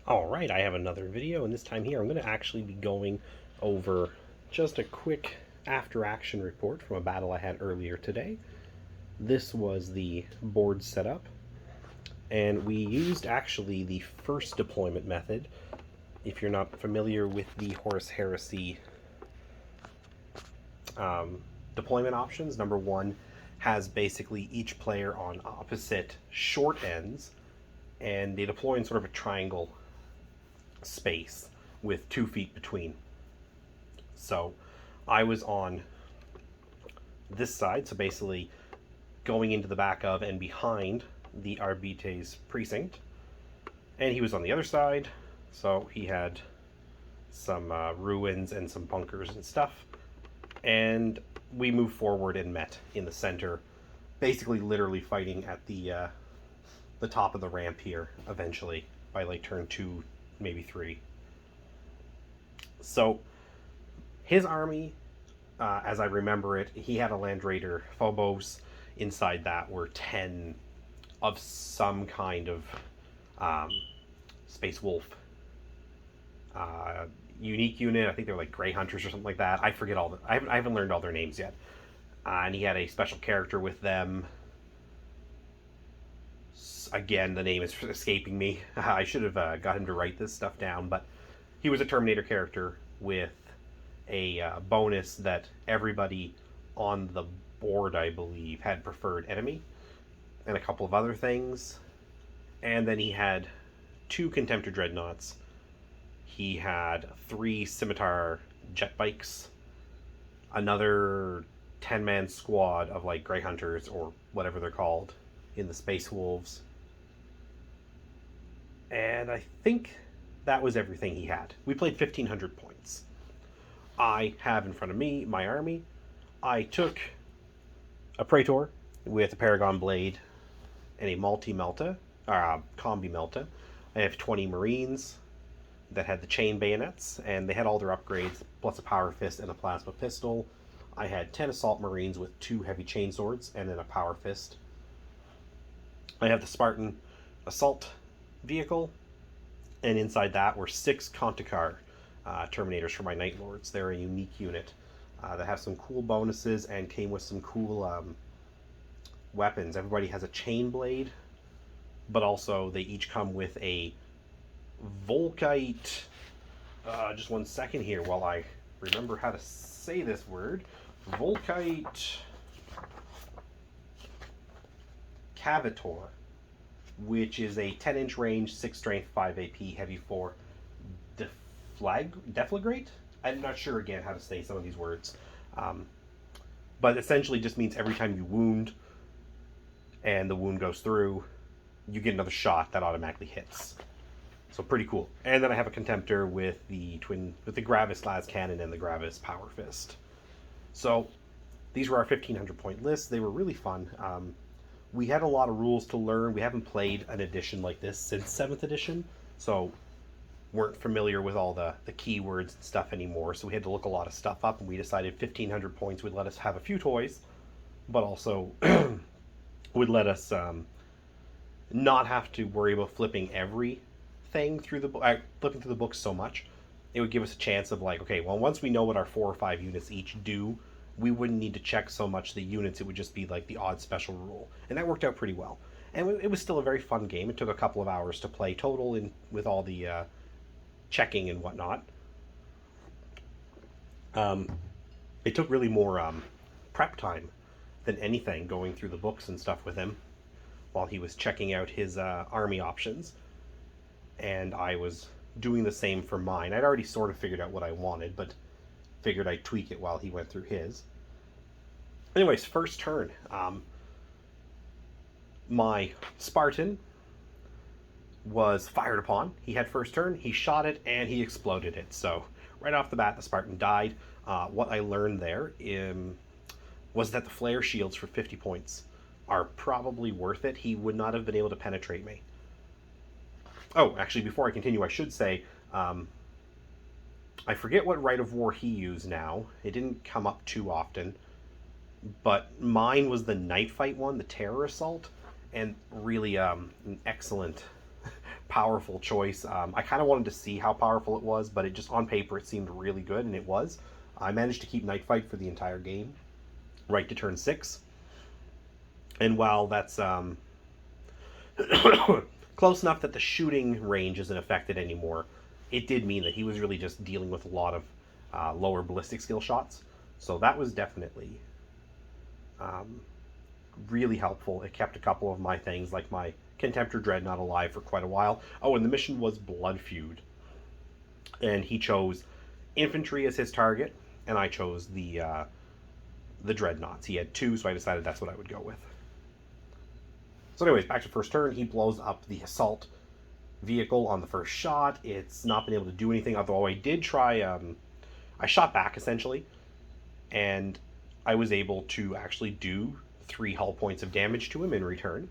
Alright, I have another video, and this time here I'm going to actually be going over just a quick after-action report from a battle I had earlier today. This was the board setup, and we used actually the first deployment method. If you're not familiar with the Horus Heresy deployment options, number one has basically each player on opposite short ends, and they deploy in sort of a triangle space with 2 feet between. So I was on this side, so basically going into the back of and behind the Arbite's precinct, and he was on the other side, so he had some ruins and some bunkers and stuff, and we moved forward and met in the center, basically literally fighting at the top of the ramp here eventually by like turn 2, maybe 3. So his army, as I remember it, he had a Land Raider Phobos. Inside that were 10 of some kind of Space Wolf unique unit. I think they were like Grey Hunters or something like that. I forget all the. I haven't learned all their names yet. And he had a special character with them. Again, the name is escaping me. I should have got him to write this stuff down, but he was a Terminator character with a bonus that everybody on the board, I believe, had preferred enemy, and a couple of other things. And then he had 2 Contemptor Dreadnoughts. He had 3 Scimitar jet bikes, another 10-man squad of like Grey Hunters or whatever they're called in the Space Wolves. And I think that was everything he had. We played 1,500 points. I have in front of me my army. I took a Praetor with a Paragon Blade and a Combi Melta. I have 20 Marines that had the chain bayonets, and they had all their upgrades, plus a Power Fist and a Plasma Pistol. I had 10 Assault Marines with 2 heavy chain swords and then a Power Fist. I have the Spartan Assault Vehicle, and inside that were 6 Contakar Terminators for my Night Lords. They're a unique unit that have some cool bonuses and came with some cool weapons. Everybody has a chain blade, but also they each come with a Volkite. Just one second here while I remember how to say this word. Volkite Cavator, which is a 10-inch range, 6 strength, 5 AP, heavy 4 deflagrate? I'm not sure again how to say some of these words. But essentially just means every time you wound and the wound goes through, you get another shot that automatically hits. So pretty cool. And then I have a Contemptor with the Gravis Las Cannon and the Gravis Power Fist. So these were our 1,500 point lists. They were really fun. We had a lot of rules to learn. We haven't played an edition like this since 7th edition, so weren't familiar with all the keywords and stuff anymore, so we had to look a lot of stuff up, and we decided 1,500 points would let us have a few toys, but also would let us not have to worry about flipping everything through the flipping through the books so much. It would give us a chance of like, okay, well, once we know what our 4 or 5 units each do, we wouldn't need to check so much the units. It would just be like the odd special rule, and that worked out pretty well. And it was still a very fun game. It took a couple of hours to play total with all the checking and whatnot. It took really more prep time than anything, going through the books and stuff with him while he was checking out his army options, and I was doing the same for mine. I'd already sort of figured out what I wanted, but figured I'd tweak it while he went through his. Anyways, first turn. My Spartan was fired upon. He had first turn, he shot it, and he exploded it. So right off the bat, the Spartan died. What I learned there was that the flare shields for 50 points are probably worth it. He would not have been able to penetrate me. Oh, actually, before I continue, I should say, I forget what Rite of War he used now. It didn't come up too often. But mine was the Night Fight one, the Terror Assault, and really an excellent powerful choice. I kind of wanted to see how powerful it was, but it just on paper it seemed really good, and it was. I managed to keep Night Fight for the entire game, right to turn 6. And while that's close enough that the shooting range isn't affected anymore, it did mean that he was really just dealing with a lot of lower ballistic skill shots. So that was definitely really helpful. It kept a couple of my things, like my Contemptor Dreadnought, alive for quite a while. Oh, and the mission was Blood Feud. And he chose infantry as his target, and I chose the Dreadnoughts. He had 2, so I decided that's what I would go with. So anyways, back to first turn, he blows up the assault vehicle on the first shot. It's not been able to do anything, although I did try, I shot back essentially, and I was able to actually do 3 hull points of damage to him in return,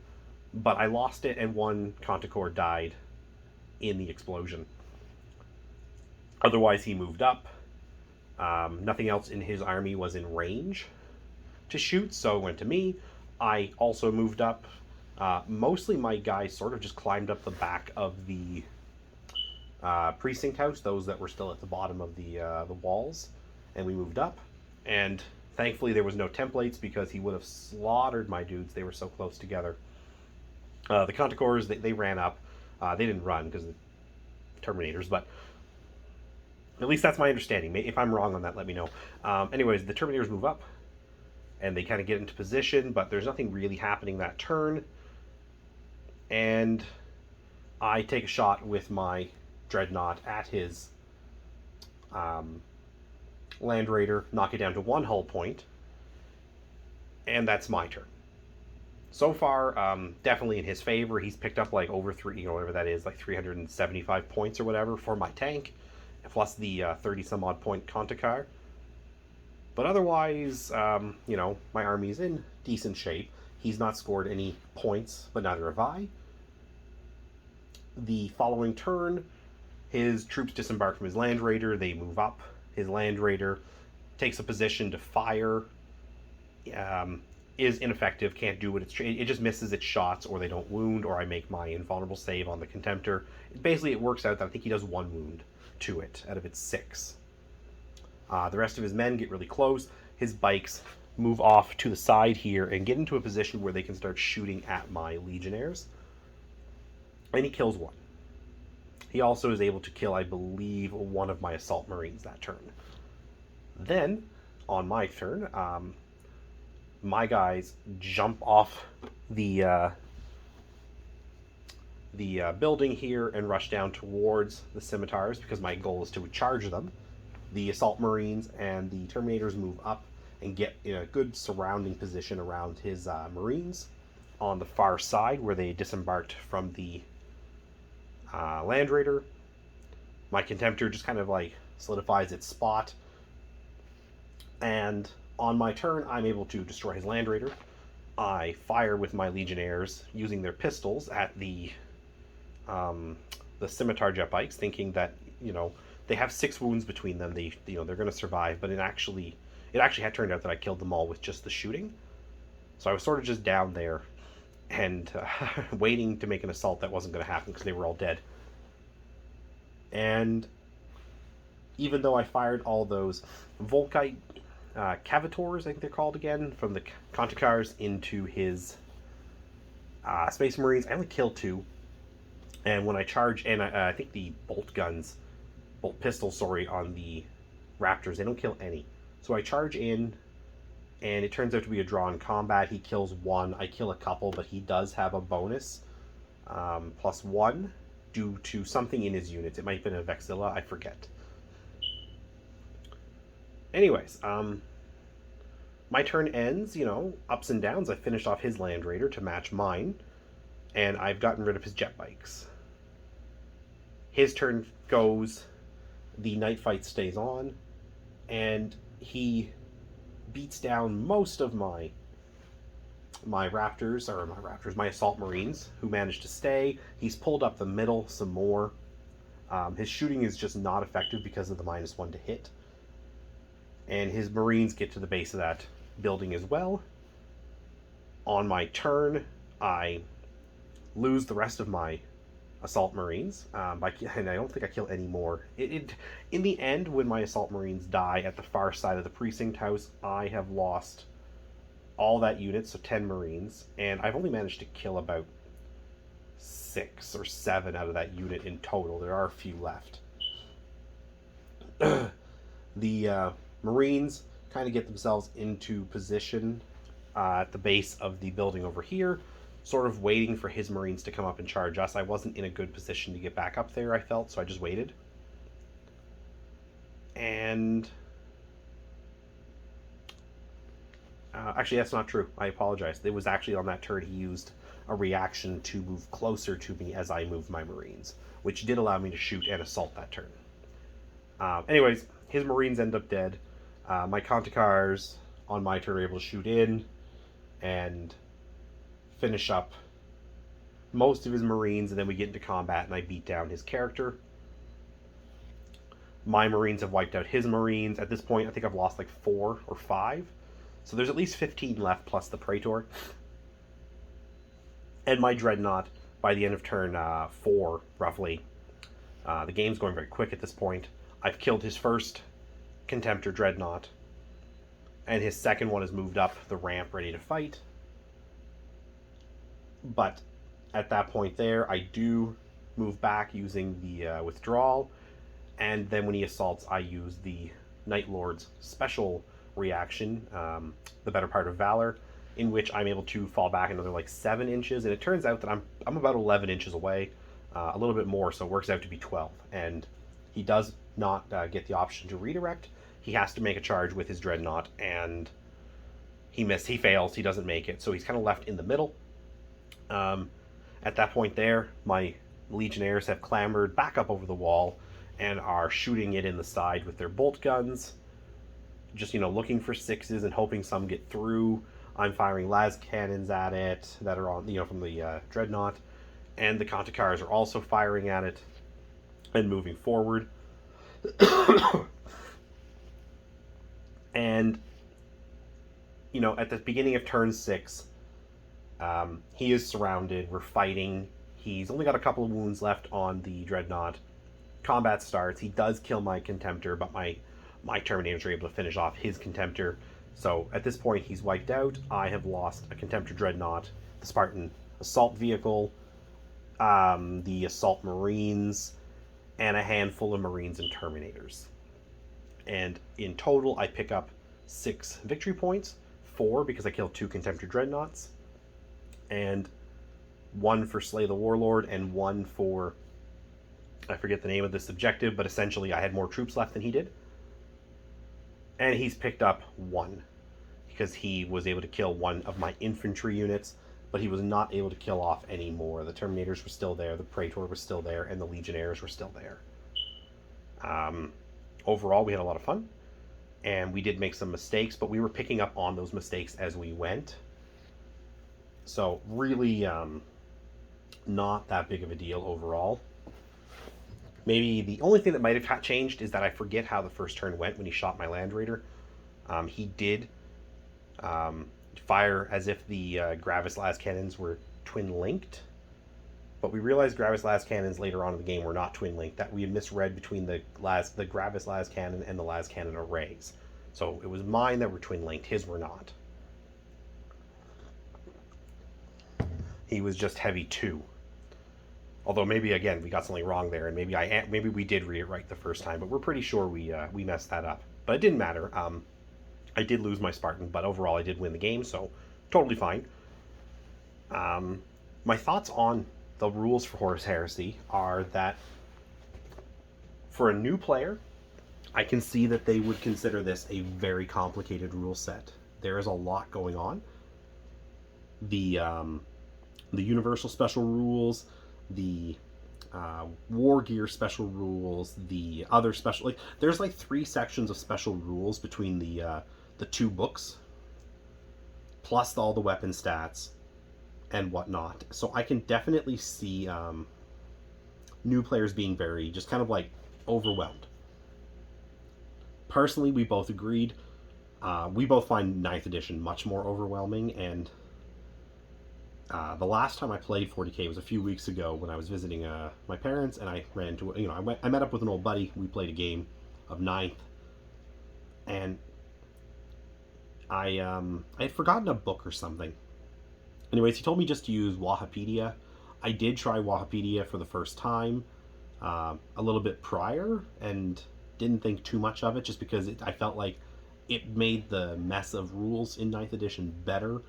but I lost it and 1 Conticore died in the explosion. Otherwise, he moved up. Nothing else in his army was in range to shoot, so it went to me. I also moved up. Mostly my guys sort of just climbed up the back of the precinct house, those that were still at the bottom of the walls, and we moved up. And thankfully there was no templates, because he would have slaughtered my dudes. They were so close together. The Conticores, they ran up. They didn't run because of the Terminators, but at least that's my understanding. If I'm wrong on that, let me know. Anyways, the Terminators move up, and they kind of get into position, but there's nothing really happening that turn. And I take a shot with my Dreadnought at his Land Raider, knock it down to 1 hull point, and that's my turn. So far, definitely in his favor. He's picked up like over 3, whatever that is, like 375 points or whatever for my tank, plus the 30 some odd point Conticore. But otherwise, my army's in decent shape. He's not scored any points, but neither have I. The following turn, his troops disembark from his Land Raider. They move up. His Land Raider takes a position to fire. Is ineffective, can't do what it just misses its shots, or they don't wound, or I make my invulnerable save on the Contemptor. Basically, it works out that I think he does 1 wound to it out of its 6. The rest of his men get really close. His bikes move off to the side here and get into a position where they can start shooting at my Legionnaires. And he kills 1. He also is able to kill, I believe, 1 of my Assault Marines that turn. Then, on my turn, my guys jump off the building here and rush down towards the Scimitars, because my goal is to charge them. The Assault Marines and the Terminators move up and get in a good surrounding position around his Marines on the far side where they disembarked from the Land Raider. My Contemptor just kind of like solidifies its spot, and on my turn I'm able to destroy his Land Raider. I fire with my Legionnaires using their pistols at the Scimitar jet bikes, thinking that they have 6 wounds between them. They're going to survive, but it actually had turned out that I killed them all with just the shooting. So I was sort of just down there and waiting to make an assault that wasn't going to happen because they were all dead. And even though I fired all those Volkite Cavitors, I think they're called again, from the Conticars into his Space Marines, I only killed 2. And when I charge, and I think the bolt pistols, on the Raptors, they don't kill any. So I charge in, and it turns out to be a draw in combat. He kills 1. I kill a couple, but he does have a bonus, +1, due to something in his units. It might have been a Vexilla, I forget. Anyways, my turn ends, ups and downs. I finished off his Land Raider to match mine, and I've gotten rid of his jet bikes. His turn goes, the Night Fight stays on, and he beats down most of my Assault Marines, who managed to stay. He's pulled up the middle some more. His shooting is just not effective because of the -1 to hit. And his Marines get to the base of that building as well. On my turn, I lose the rest of my assault marines, and I don't think I kill any more. In the end, when my assault marines die at the far side of the precinct house, I have lost all that unit, so 10 marines, and I've only managed to kill about 6 or 7 out of that unit in total. There are a few left. The marines kind of get themselves into position at the base of the building over here, sort of waiting for his marines to come up and charge us. I wasn't in a good position to get back up there, I felt, so I just waited. And actually, that's not true. I apologize. It was actually on that turn he used a reaction to move closer to me as I moved my marines, which did allow me to shoot and assault that turn. Anyways, his marines end up dead. My Conticars on my turn are able to shoot in and finish up most of his marines, and then we get into combat and I beat down his character. My marines have wiped out his marines. At this point, I think I've lost like 4 or 5. So there's at least 15 left plus the Praetor. And my Dreadnought, by the end of turn 4, roughly, the game's going very quick at this point. I've killed his first Contemptor Dreadnought, and his second one has moved up the ramp ready to fight. But at that point there, I do move back using the withdrawal, and then when he assaults, I use the Night Lord's special reaction, the Better Part of Valor, in which I'm able to fall back another like 7 inches, and it turns out that I'm about 11 inches away, a little bit more, so it works out to be 12. And he does not get the option to redirect. He has to make a charge with his Dreadnought, and he fails, he doesn't make it, so he's kind of left in the middle. At that point there, my Legionnaires have clambered back up over the wall and are shooting it in the side with their bolt guns, just, looking for 6s and hoping some get through. I'm firing las cannons at it that are on, from the Dreadnought, and the Conticars are also firing at it and moving forward. And, at the beginning of turn 6, he is surrounded. We're fighting. He's only got a couple of wounds left on the Dreadnought. Combat starts. He does kill my Contemptor, but my Terminators are able to finish off his Contemptor. So at this point, he's wiped out. I have lost a Contemptor Dreadnought, the Spartan Assault Vehicle, the Assault Marines, and a handful of Marines and Terminators. And in total, I pick up 6 victory points, 4 because I killed 2 Contemptor Dreadnoughts, and 1 for Slay the Warlord, and 1 for, I forget the name of this objective, but essentially I had more troops left than he did. And he's picked up 1, because he was able to kill 1 of my infantry units, but he was not able to kill off any more. The Terminators were still there, the Praetor was still there, and the Legionnaires were still there. Overall, we had a lot of fun, and we did make some mistakes, but we were picking up on those mistakes as we went. So really not that big of a deal overall. Maybe the only thing that might have changed is that I forget how the first turn went when he shot my Land Raider. He did fire as if the Gravis las cannons were twin-linked, but we realized Gravis las cannons later on in the game were not twin-linked, that we had misread between the Gravis las cannon and the las cannon arrays. So it was mine that were twin-linked, his were not. He was just heavy 2. Although maybe, again, we got something wrong there, and maybe we did read it right the first time, but we're pretty sure we messed that up. But it didn't matter. I did lose my Spartan, but overall I did win the game, so totally fine. My thoughts on the rules for Horus Heresy are that for a new player, I can see that they would consider this a very complicated rule set. There is a lot going on. The Universal Special Rules, the War Gear Special Rules, the other special... there's 3 sections of special rules between the 2 books, plus all the weapon stats and whatnot. So I can definitely see new players being very just kind of overwhelmed. Personally, we both agreed. We both find 9th edition much more overwhelming, and The last time I played 40k was a few weeks ago when I was visiting my parents, and I ran into I met up with an old buddy. We played a game of Ninth, and I had forgotten a book or something. Anyways, he told me just to use Wahapedia. I did try Wahapedia for the first time a little bit prior and didn't think too much of it just because I felt like it made the mess of rules in Ninth Edition better,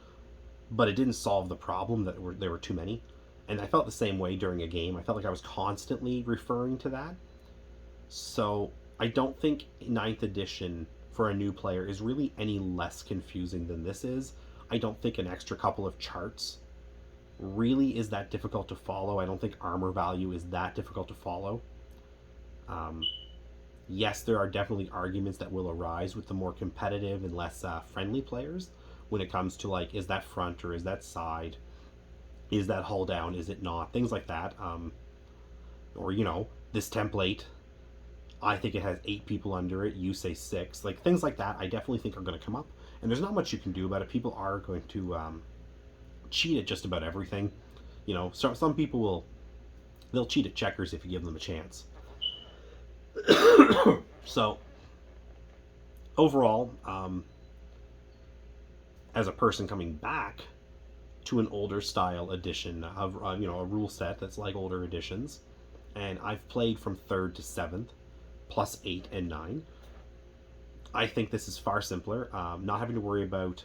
but it didn't solve the problem that there were too many. And I felt the same way during a game. I felt like I was constantly referring to that. So I don't think Ninth Edition for a new player is really any less confusing than this is. I don't think an extra couple of charts really is that difficult to follow. I don't think armor value is that difficult to follow. Yes, there are definitely arguments that will arise with the more competitive and less friendly players when it comes to, like, is that front or is that side? Is that hull down? Is it not? Things like that. Or, this template, I think it has 8 people under it. You say 6. Like, things like that I definitely think are going to come up. And there's not much you can do about it. People are going to cheat at just about everything. So some people they'll cheat at checkers if you give them a chance. So, overall, as a person coming back to an older style edition of a rule set that's like older editions, and I've played from 3rd to 7th, plus 8 and 9. I think this is far simpler. Not having to worry about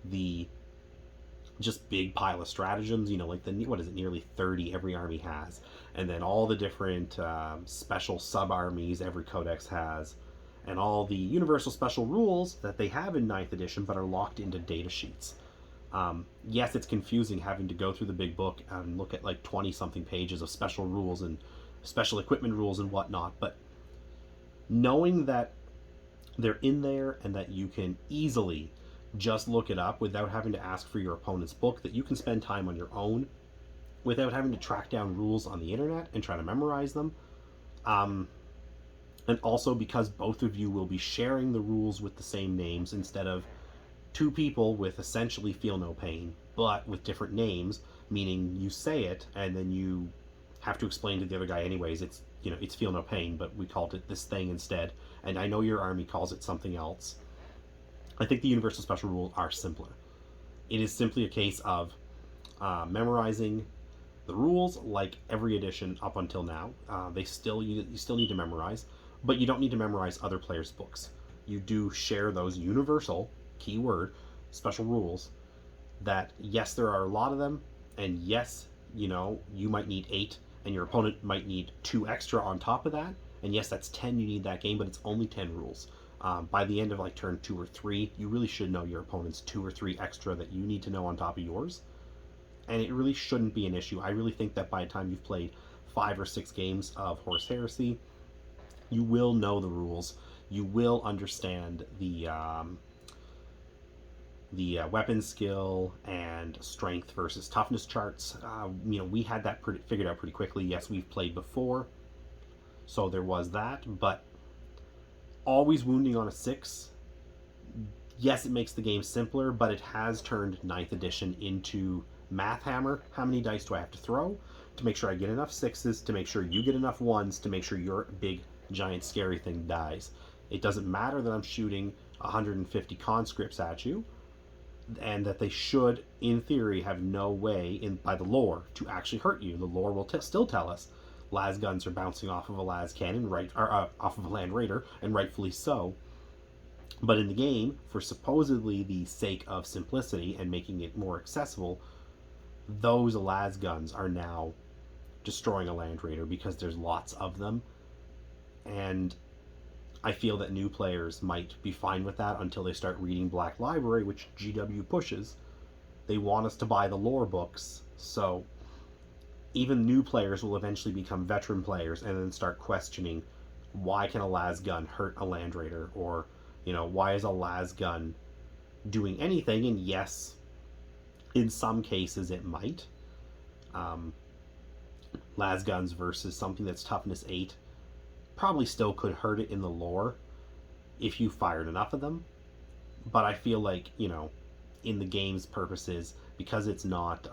the just big pile of stratagems, like nearly 30 every army has, and then all the different special sub-armies every codex has, and all the universal special rules that they have in 9th edition but are locked into data sheets. Yes, it's confusing having to go through the big book and look at like 20-something pages of special rules and special equipment rules and whatnot, but knowing that they're in there and that you can easily just look it up without having to ask for your opponent's book, that you can spend time on your own without having to track down rules on the internet and try to memorize them. And also because both of you will be sharing the rules with the same names instead of 2 people with essentially Feel No Pain, but with different names, meaning you say it and then you have to explain to the other guy anyways, it's Feel No Pain, but we called it this thing instead, and I know your army calls it something else. I think the universal special rules are simpler. It is simply a case of memorizing the rules like every edition up until now. You still need to memorize, but you don't need to memorize other players' books. You do share those universal, keyword, special rules that, yes, there are a lot of them, and yes, you might need 8, and your opponent might need 2 extra on top of that, and yes, that's 10 you need that game, but it's only 10 rules. By the end of like turn 2 or 3, you really should know your opponent's 2 or 3 extra that you need to know on top of yours. And it really shouldn't be an issue. I really think that by the time you've played 5 or 6 games of Horus Heresy, you will know the rules. You will understand the weapon skill and strength versus toughness charts. We had that figured out pretty quickly. Yes, we've played before, so there was that, but always wounding on a 6, yes, it makes the game simpler, but it has turned 9th edition into math hammer. How many dice do I have to throw to make sure I get enough 6s, to make sure you get enough 1s, to make sure your big, giant, scary thing dies? It doesn't matter that I'm shooting 150 conscripts at you, and that they should, in theory, have no way, by the lore, to actually hurt you. The lore will still tell us las guns are bouncing off of a las cannon, off of a land raider, and rightfully so. But in the game, for supposedly the sake of simplicity and making it more accessible, those las guns are now destroying a land raider because there's lots of them. And I feel that new players might be fine with that until they start reading Black Library, which GW pushes. They want us to buy the lore books, so even new players will eventually become veteran players and then start questioning, why can a las gun hurt a land raider? Or, why is a las gun doing anything? And yes, in some cases it might. Las guns versus something that's toughness 8 probably still could hurt it in the lore if you fired enough of them. But I feel like, in the game's purposes, because it's not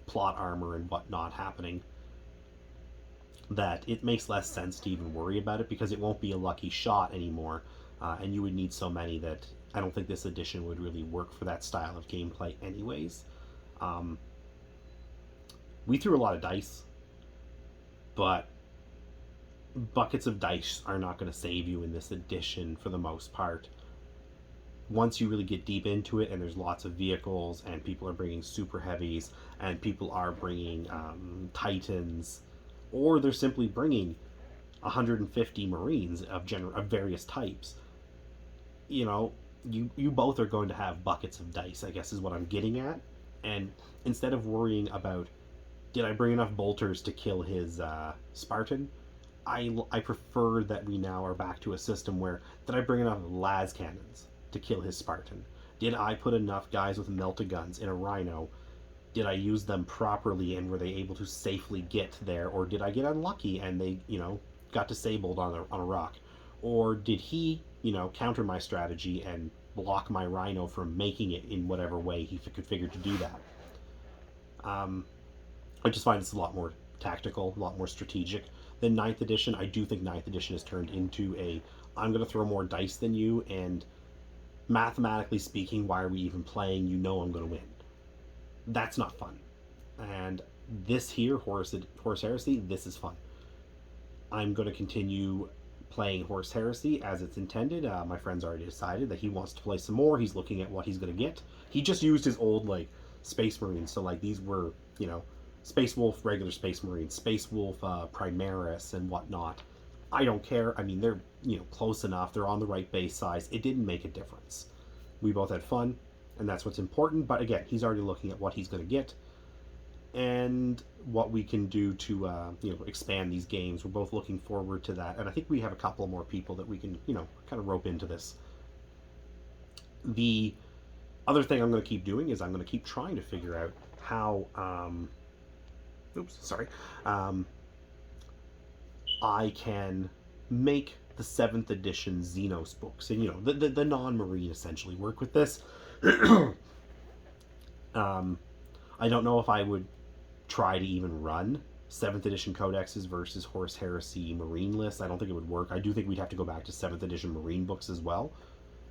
plot armor and whatnot happening, that it makes less sense to even worry about it, because it won't be a lucky shot anymore, and you would need so many that I don't think this edition would really work for that style of gameplay anyways. We threw a lot of dice, but buckets of dice are not going to save you in this edition for the most part. Once you really get deep into it and there's lots of vehicles and people are bringing super heavies and people are bringing titans, or they're simply bringing 150 marines of various types, you both are going to have buckets of dice, I guess is what I'm getting at. And instead of worrying about, did I bring enough bolters to kill his Spartan, I prefer that we now are back to a system where, did I bring enough las cannons to kill his Spartan? Did I put enough guys with melta-guns in a rhino? Did I use them properly and were they able to safely get there? Or did I get unlucky and they, got disabled on a rock? Or did he, counter my strategy and block my rhino from making it in whatever way he could figure to do that? I just find it's a lot more tactical, a lot more strategic than 9th edition. I do think 9th edition has turned into I'm going to throw more dice than you, and mathematically speaking, why are we even playing? I'm going to win. That's not fun. And this here, Horus Heresy, this is fun. I'm going to continue playing Horus Heresy as it's intended. My friend's already decided that he wants to play some more. He's looking at what he's going to get. He just used his old, Space Marines. So, these were, Space Wolf, regular Space Marines, Space Wolf, Primaris, and whatnot. I don't care. I mean, they're, close enough. They're on the right base size. It didn't make a difference. We both had fun, and that's what's important. But again, he's already looking at what he's going to get and what we can do to, expand these games. We're both looking forward to that. And I think we have a couple more people that we can, kind of rope into this. The other thing I'm going to keep doing is I'm going to keep trying to figure out how, I can make the 7th edition Xenos books, and the non-marine essentially work with this. I don't know if I would try to even run 7th edition codexes versus Horus Heresy marine lists. I don't think it would work. I do think we'd have to go back to 7th edition marine books as well,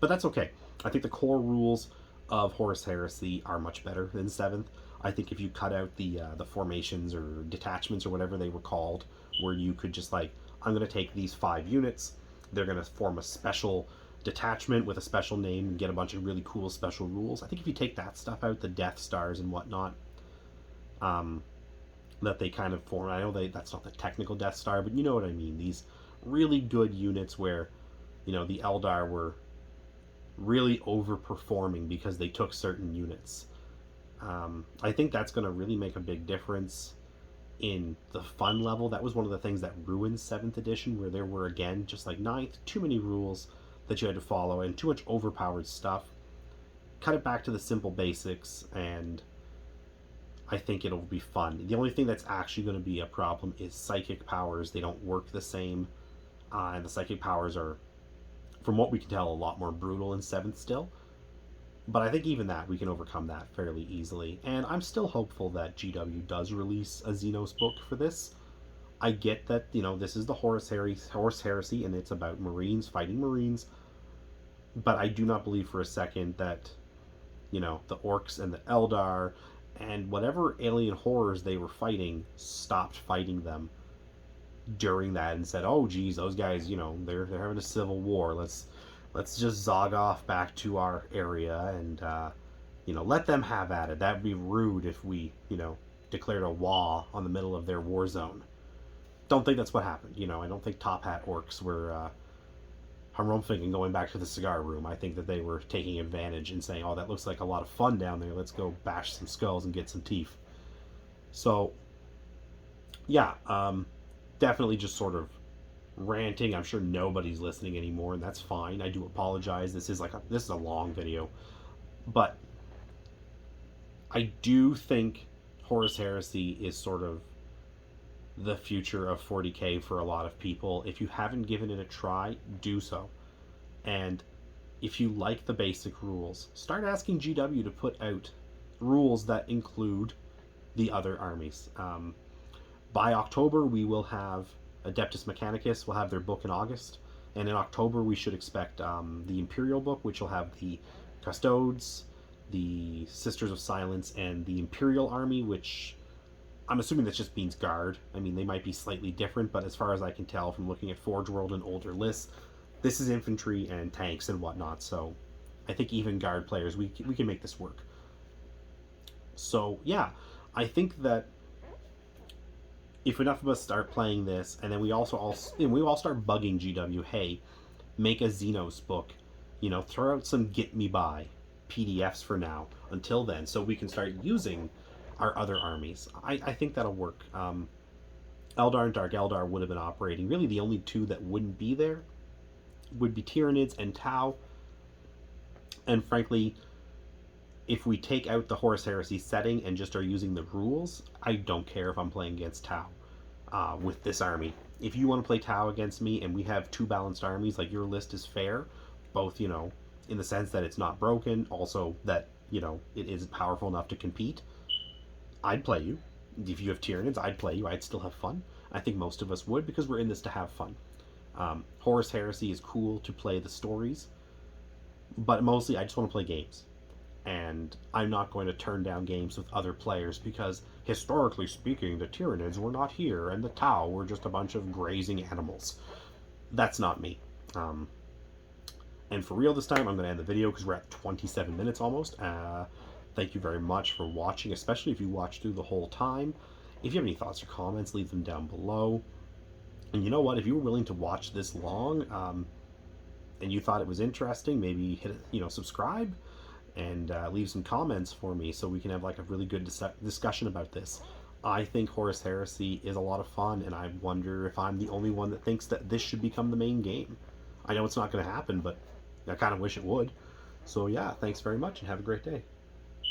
but that's okay. I think the core rules of Horus Heresy are much better than 7th. I think if you cut out the formations or detachments or whatever they were called, where you could just I'm going to take these 5 units, they're going to form a special detachment with a special name and get a bunch of really cool special rules. I think if you take that stuff out, the Death Stars and whatnot, that they kind of form, I know that's not the technical Death Star, but you know what I mean, these really good units where, the Eldar were really overperforming because they took certain units. I think that's going to really make a big difference in the fun level. That was one of the things that ruined 7th edition, where there were, again, just like 9th, too many rules that you had to follow and too much overpowered stuff. Cut it back to the simple basics, and I think it'll be fun. The only thing that's actually going to be a problem is psychic powers. They don't work the same, and the psychic powers are, from what we can tell, a lot more brutal in 7th still. But I think even that, we can overcome that fairly easily. And I'm still hopeful that GW does release a Xenos book for this. I get that, this is the Horus Heresy, and it's about Marines fighting Marines. But I do not believe for a second that, the Orcs and the Eldar and whatever alien horrors they were fighting stopped fighting them during that and said, oh, geez, those guys, they're having a civil war. Let's just zog off back to our area and, let them have at it. That would be rude if we, declared a war on the middle of their war zone. Don't think that's what happened. I don't think Top Hat Orcs were harumping and going back to the cigar room. I think that they were taking advantage and saying, oh, that looks like a lot of fun down there. Let's go bash some skulls and get some teeth. So, yeah, definitely just sort of ranting. I'm sure nobody's listening anymore, and that's fine. I do apologize. This is a long video, but I do think Horus Heresy is sort of the future of 40k for a lot of people. If you haven't given it a try, do so. And if you like the basic rules, start asking GW to put out rules that include the other armies. By October, we will have Adeptus Mechanicus will have their book in August, and in October we should expect the Imperial book, which will have the Custodes, the Sisters of Silence, and the Imperial Army, which I'm assuming that just means Guard. I mean, they might be slightly different, but as far as I can tell from looking at Forge World and older lists, this is infantry and tanks and whatnot, so I think even Guard players, we can make this work. So, yeah, I think that if enough of us start playing this, and then we all start bugging GW, hey, make a Xenos book, throw out some Get Me By PDFs for now, until then, so we can start using our other armies. I think that'll work. Eldar and Dark Eldar would have been operating. Really, the only two that wouldn't be there would be Tyranids and Tau. And frankly, if we take out the Horus Heresy setting and just are using the rules, I don't care if I'm playing against Tau with this army. If you want to play Tau against me and we have two balanced armies, like, your list is fair, both, in the sense that it's not broken, also that, it is powerful enough to compete, I'd play you. If you have Tyranids, I'd play you. I'd still have fun. I think most of us would, because we're in this to have fun. Horus Heresy is cool to play the stories, but mostly I just want to play games. And I'm not going to turn down games with other players because, historically speaking, the Tyranids were not here and the Tau were just a bunch of grazing animals. That's not me. And for real this time, I'm going to end the video because we're at 27 minutes almost. Thank you very much for watching, especially if you watched through the whole time. If you have any thoughts or comments, leave them down below. And you know what? If you were willing to watch this long, and you thought it was interesting, maybe hit, subscribe and leave some comments for me so we can have like a really good discussion about this. I think Horus Heresy is a lot of fun, and I wonder if I'm the only one that thinks that this should become the main game. I know it's not going to happen, but I kind of wish it would. So yeah, thanks very much and have a great day.